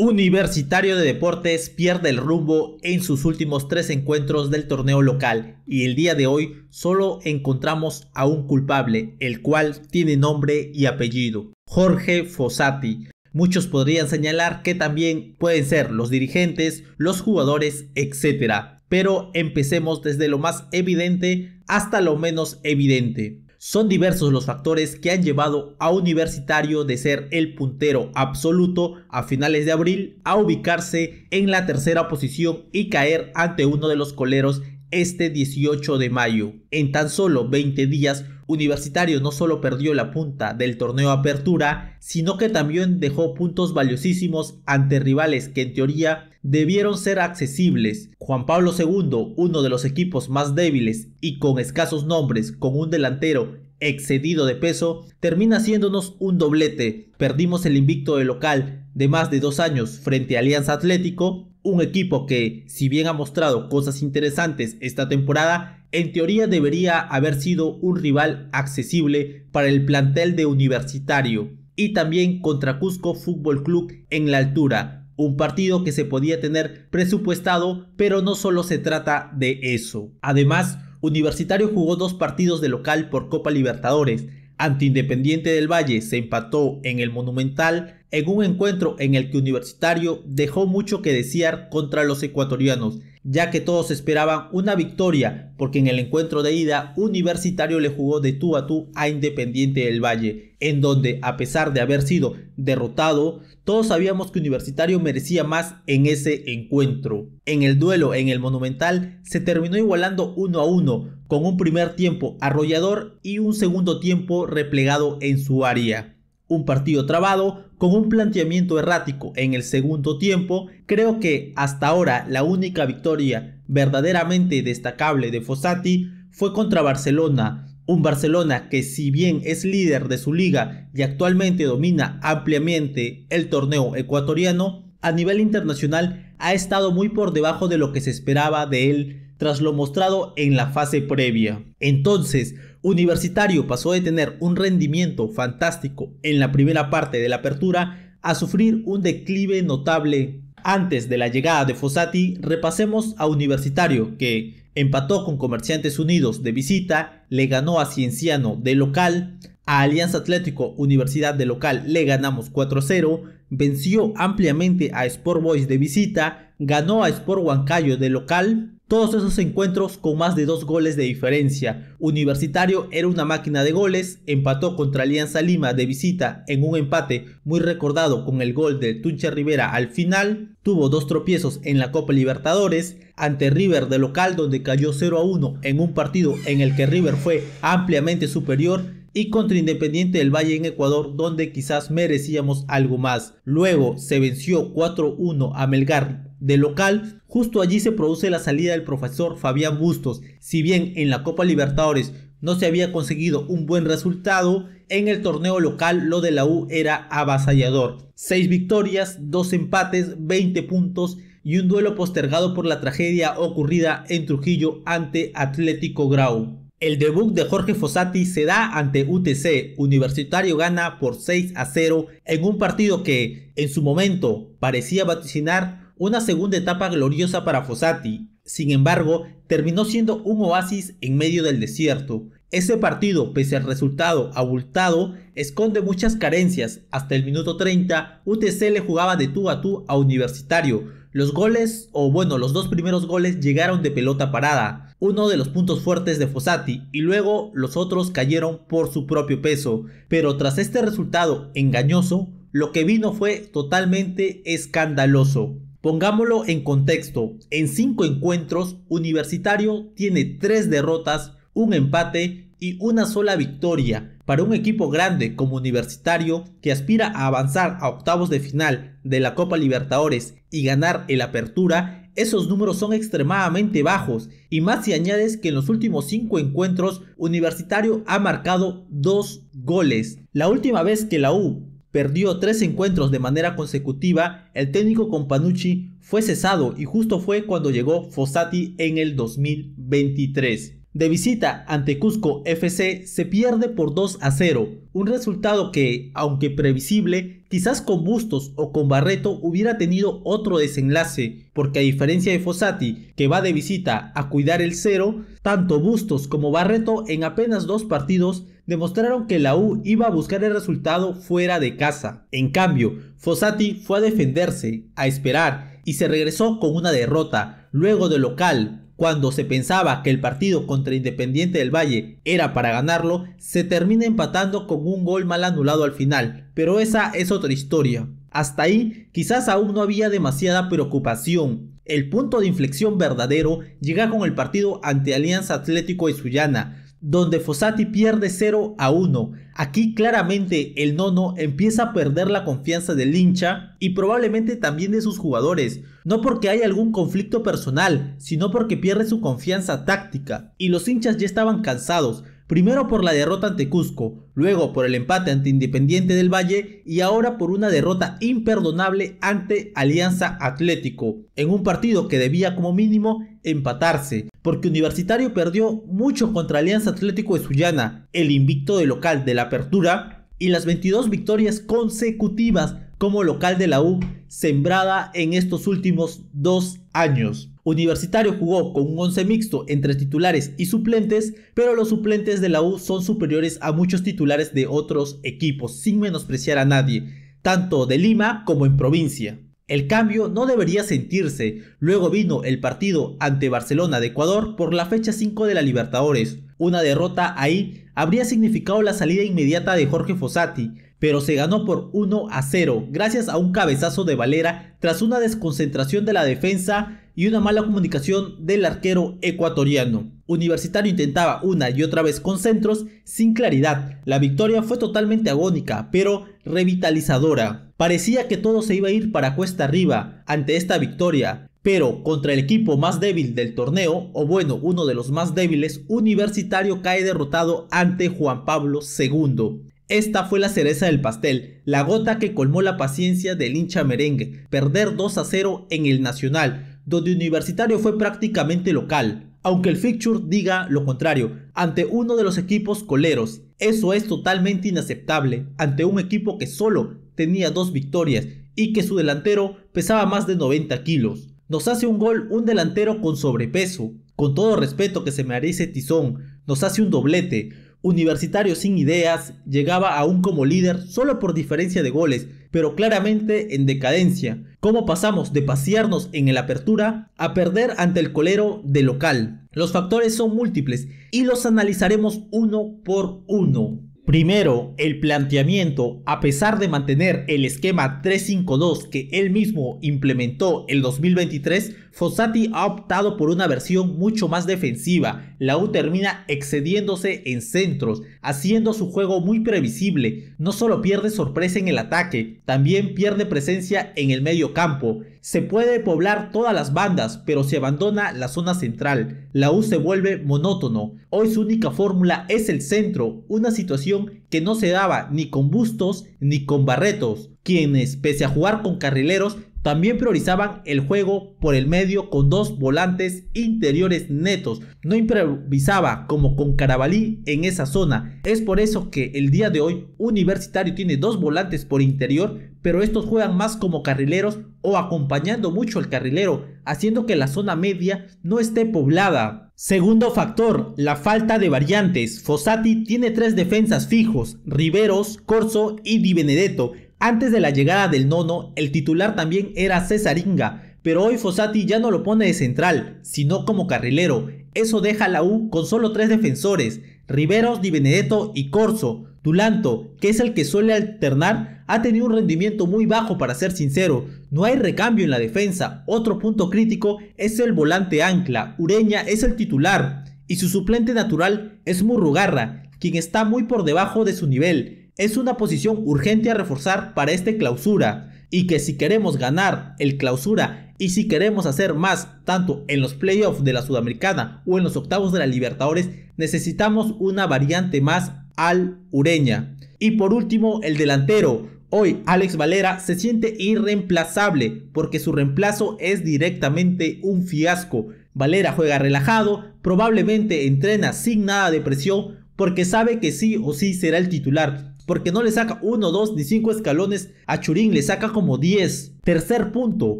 Universitario de Deportes pierde el rumbo en sus últimos 3 encuentros del torneo local y el día de hoy solo encontramos a un culpable, el cual tiene nombre y apellido: Jorge Fossati. Muchos podrían señalar que también pueden ser los dirigentes, los jugadores, etc. Pero empecemos desde lo más evidente hasta lo menos evidente. Son diversos los factores que han llevado a Universitario de ser el puntero absoluto a finales de abril a ubicarse en la tercera posición y caer ante uno de los coleros este 18 de mayo. En tan solo 20 días, Universitario no solo perdió la punta del torneo Apertura, sino que también dejó puntos valiosísimos ante rivales que en teoría debieron ser accesibles. Juan Pablo II, uno de los equipos más débiles y con escasos nombres, con un delantero excedido de peso, termina haciéndonos un doblete. Perdimos el invicto de local de más de 2 años frente a Alianza Atlético, un equipo que, si bien ha mostrado cosas interesantes esta temporada, en teoría debería haber sido un rival accesible para el plantel de Universitario. Y también contra Cusco Fútbol Club en la altura, un partido que se podía tener presupuestado, pero no solo se trata de eso. Además, Universitario jugó 2 partidos de local por Copa Libertadores. Ante Independiente del Valle se empató en el Monumental, en un encuentro en el que Universitario dejó mucho que desear contra los ecuatorianos, ya que todos esperaban una victoria, porque en el encuentro de ida Universitario le jugó de tú a tú a Independiente del Valle, en donde, a pesar de haber sido derrotado, todos sabíamos que Universitario merecía más en ese encuentro. En el duelo en el Monumental se terminó igualando 1-1, con un primer tiempo arrollador y un segundo tiempo replegado en su área. Un partido trabado, con un planteamiento errático en el segundo tiempo. Creo que hasta ahora la única victoria verdaderamente destacable de Fossati fue contra Barcelona. Un Barcelona que, si bien es líder de su liga y actualmente domina ampliamente el torneo ecuatoriano, a nivel internacional ha estado muy por debajo de lo que se esperaba de él tras lo mostrado en la fase previa. Entonces, Universitario pasó de tener un rendimiento fantástico en la primera parte de la apertura a sufrir un declive notable. Antes de la llegada de Fossati, repasemos a Universitario, que empató con Comerciantes Unidos de visita, le ganó a Cienciano de local, a Alianza Atlético Universidad de local le ganamos 4-0, venció ampliamente a Sport Boys de visita, ganó a Sport Huancayo de local. Todos esos encuentros con más de 2 goles de diferencia. Universitario era una máquina de goles, empató contra Alianza Lima de visita en un empate muy recordado con el gol de Tunche Rivera al final. Tuvo 2 tropiezos en la Copa Libertadores, ante River de local donde cayó 0-1 en un partido en el que River fue ampliamente superior, y contra Independiente del Valle en Ecuador donde quizás merecíamos algo más. Luego se venció 4-1 a Melgar de local. Justo allí se produce la salida del profesor Fabián Bustos. Si bien en la Copa Libertadores no se había conseguido un buen resultado, en el torneo local lo de la U era avasallador. 6 victorias, 2 empates, 20 puntos y un duelo postergado por la tragedia ocurrida en Trujillo ante Atlético Grau. El debut de Jorge Fossati se da ante UTC. Universitario gana por 6-0 en un partido que en su momento parecía vaticinar una segunda etapa gloriosa para Fossati. Sin embargo, terminó siendo un oasis en medio del desierto. Ese partido, pese al resultado abultado, esconde muchas carencias. Hasta el minuto 30, UTC le jugaba de tú a tú a Universitario. Los goles, los 2 primeros goles llegaron de pelota parada, uno de los puntos fuertes de Fossati, y luego los otros cayeron por su propio peso. Pero tras este resultado engañoso, lo que vino fue totalmente escandaloso. Pongámoslo en contexto: en 5 encuentros, Universitario tiene 3 derrotas, un empate y una sola victoria. Para un equipo grande como Universitario, que aspira a avanzar a octavos de final de la Copa Libertadores y ganar el Apertura, esos números son extremadamente bajos, y más si añades que en los últimos 5 encuentros Universitario ha marcado 2 goles. La última vez que la U perdió 3 encuentros de manera consecutiva, el técnico Companucci fue cesado, y justo fue cuando llegó Fossati en el 2023. De visita ante Cusco FC se pierde por 2-0, un resultado que, aunque previsible, quizás con Bustos o con Barreto hubiera tenido otro desenlace, porque a diferencia de Fossati, que va de visita a cuidar el cero, tanto Bustos como Barreto en apenas 2 partidos demostraron que la U iba a buscar el resultado fuera de casa. En cambio, Fossati fue a defenderse, a esperar, y se regresó con una derrota, luego de local. Cuando se pensaba que el partido contra Independiente del Valle era para ganarlo, se termina empatando con un gol mal anulado al final, pero esa es otra historia. Hasta ahí, quizás aún no había demasiada preocupación. El punto de inflexión verdadero llega con el partido ante Alianza Atlético de Sullana, donde Fossati pierde 0-1. Aquí claramente el nono empieza a perder la confianza del hincha y probablemente también de sus jugadores, no porque haya algún conflicto personal, sino porque pierde su confianza táctica, y los hinchas ya estaban cansados, primero por la derrota ante Cusco, luego por el empate ante Independiente del Valle y ahora por una derrota imperdonable ante Alianza Atlético, en un partido que debía como mínimo empatarse, porque Universitario perdió mucho contra Alianza Atlético de Sullana, el invicto de local de la apertura, y las 22 victorias consecutivas como local de la U, sembrada en estos últimos 2 años. Universitario jugó con un 11 mixto entre titulares y suplentes, pero los suplentes de la U son superiores a muchos titulares de otros equipos, sin menospreciar a nadie, tanto de Lima como en provincia. El cambio no debería sentirse. Luego vino el partido ante Barcelona de Ecuador por la fecha 5 de la Libertadores. Una derrota ahí habría significado la salida inmediata de Jorge Fossati, pero se ganó por 1-0 gracias a un cabezazo de Valera tras una desconcentración de la defensa y una mala comunicación del arquero ecuatoriano. Universitario intentaba una y otra vez con centros sin claridad. La victoria fue totalmente agónica, pero revitalizadora. Parecía que todo se iba a ir para cuesta arriba ante esta victoria, pero contra el equipo más débil del torneo, o bueno, uno de los más débiles, Universitario cae derrotado ante Juan Pablo II. Esta fue la cereza del pastel, la gota que colmó la paciencia del hincha merengue, perder 2-0 en el Nacional, donde Universitario fue prácticamente local, aunque el fixture diga lo contrario, ante uno de los equipos coleros. Eso es totalmente inaceptable, ante un equipo que solo tenía 2 victorias y que su delantero pesaba más de 90 kilos. Nos hace un gol un delantero con sobrepeso, con todo respeto que se merece Tizón, nos hace un doblete. Universitario sin ideas, llegaba aún como líder solo por diferencia de goles, pero claramente en decadencia. ¿Cómo pasamos de pasearnos en el Apertura a perder ante el colero de local? Los factores son múltiples y los analizaremos uno por uno. Primero, el planteamiento. A pesar de mantener el esquema 3-5-2 que él mismo implementó el 2023, Fossati ha optado por una versión mucho más defensiva. La U termina excediéndose en centros, haciendo su juego muy previsible. No solo pierde sorpresa en el ataque, también pierde presencia en el medio campo. Se puede poblar todas las bandas, pero se abandona la zona central. La U se vuelve monótono. Hoy su única fórmula es el centro, una situación que no se daba ni con Bustos ni con Barretos, quienes, pese a jugar con carrileros, también priorizaban el juego por el medio con 2 volantes interiores netos. No improvisaba como con Carabalí en esa zona. Es por eso que el día de hoy Universitario tiene 2 volantes por interior, pero estos juegan más como carrileros o acompañando mucho al carrilero, haciendo que la zona media no esté poblada. Segundo factor, la falta de variantes. Fossati tiene 3 defensas fijos, Riveros, Corso y Di Benedetto. Antes de la llegada del nono, el titular también era Cesaringa, pero hoy Fossati ya no lo pone de central, sino como carrilero. Eso deja a la U con solo 3 defensores, Riveros, Di Benedetto y Corso. Dulanto, que es el que suele alternar, ha tenido un rendimiento muy bajo, para ser sincero. No hay recambio en la defensa. Otro punto crítico es el volante ancla. Ureña es el titular y su suplente natural es Murrugarra, quien está muy por debajo de su nivel. Es una posición urgente a reforzar para este clausura, y que si queremos ganar el clausura y si queremos hacer más tanto en los playoffs de la Sudamericana o en los octavos de la Libertadores, necesitamos una variante más al Ureña. Y por último, el delantero. Hoy Alex Valera se siente irreemplazable porque su reemplazo es directamente un fiasco. Valera juega relajado, probablemente entrena sin nada de presión porque sabe que sí o sí será el titular. Porque no le saca 1, 2 ni 5 escalones a Churín, le saca como 10. Tercer punto,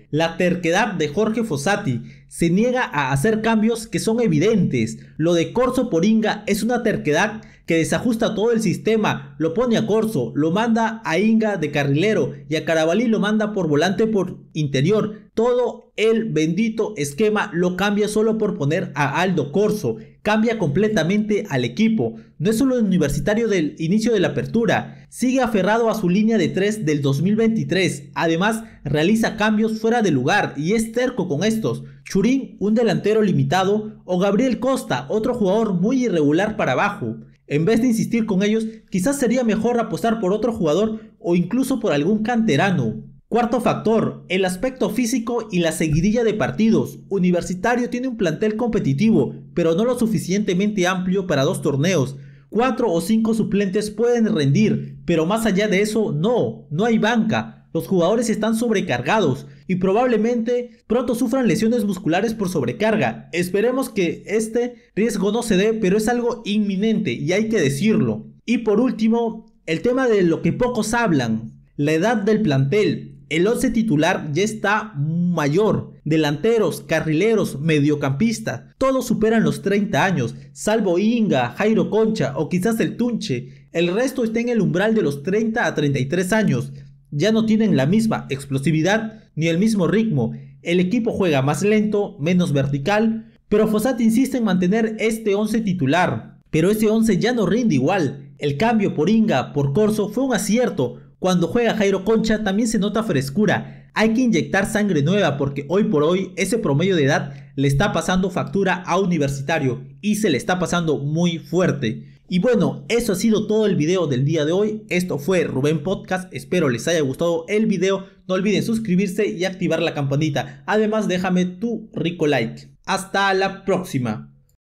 la terquedad de Jorge Fossati. Se niega a hacer cambios que son evidentes. Lo de Corso por Inga es una terquedad que desajusta todo el sistema. Lo pone a Corso, lo manda a Inga de carrilero y a Carabalí lo manda por volante por interior. Todo el bendito esquema lo cambia solo por poner a Aldo Corso. Cambia completamente al equipo. No es solo el Universitario del inicio de la apertura, sigue aferrado a su línea de 3 del 2023. Además, realiza cambios fuera de lugar y es terco con estos. Churín, un delantero limitado, o Gabriel Costa, otro jugador muy irregular para abajo. En vez de insistir con ellos, quizás sería mejor apostar por otro jugador o incluso por algún canterano. Cuarto factor, el aspecto físico y la seguidilla de partidos. Universitario tiene un plantel competitivo, pero no lo suficientemente amplio para 2 torneos. 4 o 5 suplentes pueden rendir, pero más allá de eso, no hay banca. Los jugadores están sobrecargados y probablemente pronto sufran lesiones musculares por sobrecarga. Esperemos que este riesgo no se dé, pero es algo inminente y hay que decirlo. Y por último, el tema de lo que pocos hablan, la edad del plantel. El 11 titular ya está mayor. Delanteros, carrileros, mediocampistas, todos superan los 30 años, salvo Inga, Jairo Concha o quizás el Tunche. El resto está en el umbral de los 30 a 33 años. Ya no tienen la misma explosividad ni el mismo ritmo. El equipo juega más lento, menos vertical, pero Fossati insiste en mantener este 11 titular. Pero ese 11 ya no rinde igual. El cambio por Inga, por Corso fue un acierto. Cuando juega Jairo Concha también se nota frescura. Hay que inyectar sangre nueva porque hoy por hoy ese promedio de edad le está pasando factura a Universitario y se le está pasando muy fuerte. Y bueno, eso ha sido todo el video del día de hoy. Esto fue Rubén Podcast. Espero les haya gustado el video. No olviden suscribirse y activar la campanita. Además, déjame tu rico like. Hasta la próxima.